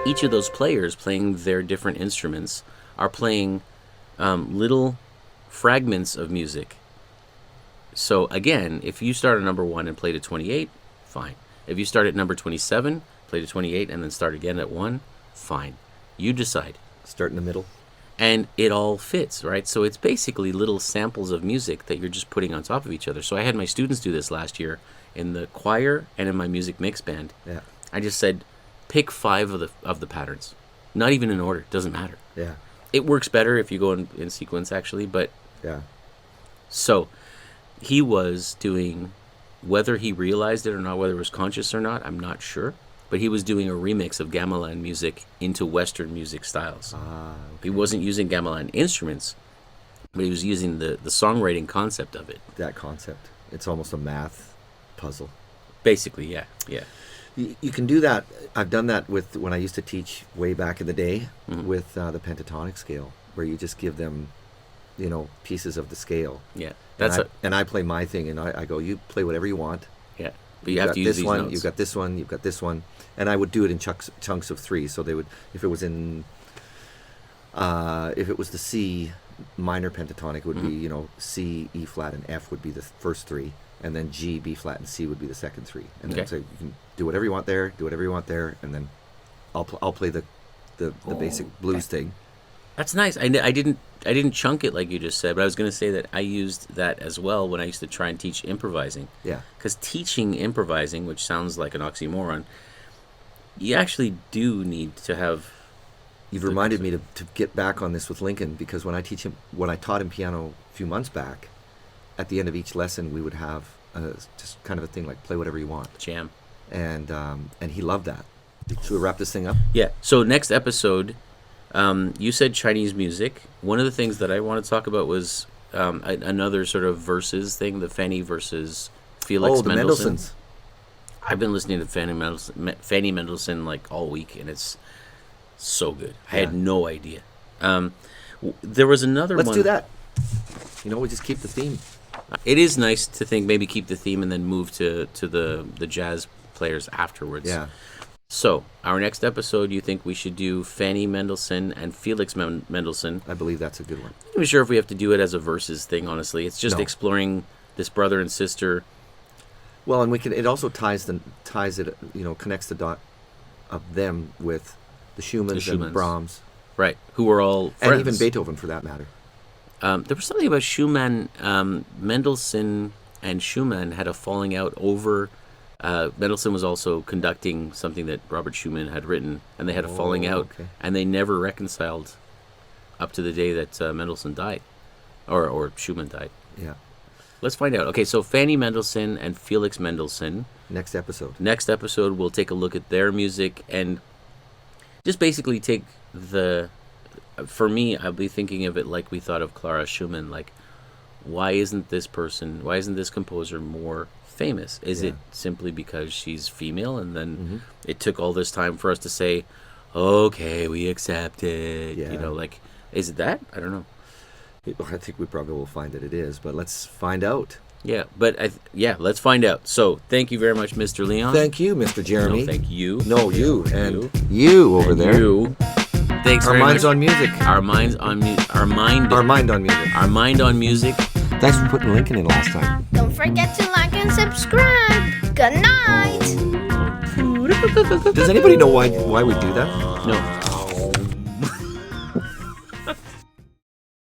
Each of those players playing their different instruments are playing little fragments of music. So again, if you start at number 1 and play to 28, fine. If you start at number 27, play to 28, and then start again at 1, fine. You decide.
Start in the middle.
And it all fits, right? So it's basically little samples of music that you're just putting on top of each other. So I had my students do this last year in the choir and in my music mix band.
Yeah.
I just said, pick 5 of the patterns. Not even in order. Doesn't matter.
Yeah.
It works better if you go in sequence, actually. But
yeah.
So he was doing, whether he realized it or not, whether it was conscious or not, I'm not sure. But he was doing a remix of gamelan music into Western music styles. He wasn't using gamelan instruments, but he was using the songwriting concept of it.
That concept. It's almost a math puzzle.
Basically, yeah. Yeah.
You can do that. I've done that with when I used to teach way back in the day with the pentatonic scale, where you just give them, pieces of the scale.
Yeah,
and I play my thing, and I go, you play whatever you want.
Yeah, but you have to use these
one.
notes.
You've got this one. You've got this one, and I would do it in chunks of 3. So they would, if it was the C minor pentatonic, it would be C, E flat, and F would be the first 3. And then G, B flat, and C would be the second 3. And then so you can do whatever you want there, and then I'll play the basic blues thing.
That's nice. I didn't chunk it like you just said, but I was going to say that I used that as well when I used to try and teach improvising.
Yeah.
Because teaching improvising, which sounds like an oxymoron, you actually do need to have.
You've reminded me to get back on this with Lincoln, because when I taught him piano a few months back, at the end of each lesson, we would have just kind of a thing like play whatever you want.
Jam.
And he loved that. Should we wrap this thing up?
Yeah. So next episode, you said Chinese music. One of the things that I want to talk about was another sort of versus thing, the Fanny versus Felix Mendelssohn.
Mendelssohns.
I've been listening to Fanny Mendelssohn like all week, and it's so good. I had no idea. There was another one.
Let's do that. We just keep the theme.
It is nice to think maybe keep the theme and then move to the jazz players afterwards.
Yeah.
So, our next episode, you think we should do Fanny Mendelssohn and Felix Mendelssohn?
I believe that's a good one.
I'm not even sure if we have to do it as a versus thing, honestly. It's just
No.
exploring this brother and sister.
Well, and we can. It also ties it. Connects the dot of them with the Schumanns
Schumanns.
and Brahms,
Right, who were all friends.
and even Beethoven, for that matter.
There was something about Schumann, Mendelssohn and Schumann had a falling out over... Mendelssohn was also conducting something that Robert Schumann had written, and they had a falling out,
okay.
and they never reconciled up to the day that Mendelssohn died, or Schumann died.
Yeah.
Let's find out. Okay, so Fanny Mendelssohn and Felix Mendelssohn.
Next episode.
Next episode, we'll take a look at their music and just basically take the... For me, I'll be thinking of it like we thought of Clara Schumann, like, why isn't this composer more famous? Is it simply because she's female, and then it took all this time for us to say, okay, we accept it?
Yeah.
Like, is it that? I don't know.
I think we probably will find that it is, but let's find out.
Yeah, but let's find out. So, thank you very much, Mr. Leon.
Thank you, Mr. Jeremy.
No, thank you.
No, you. And you over
And
there.
You. Thanks
Our
very
minds
much.
on music.
Our minds on music. Our mind
on music.
Our mind on music.
Thanks for putting Lincoln in last time.
Don't forget to like and subscribe. Good night.
Does anybody know why we do that?
No.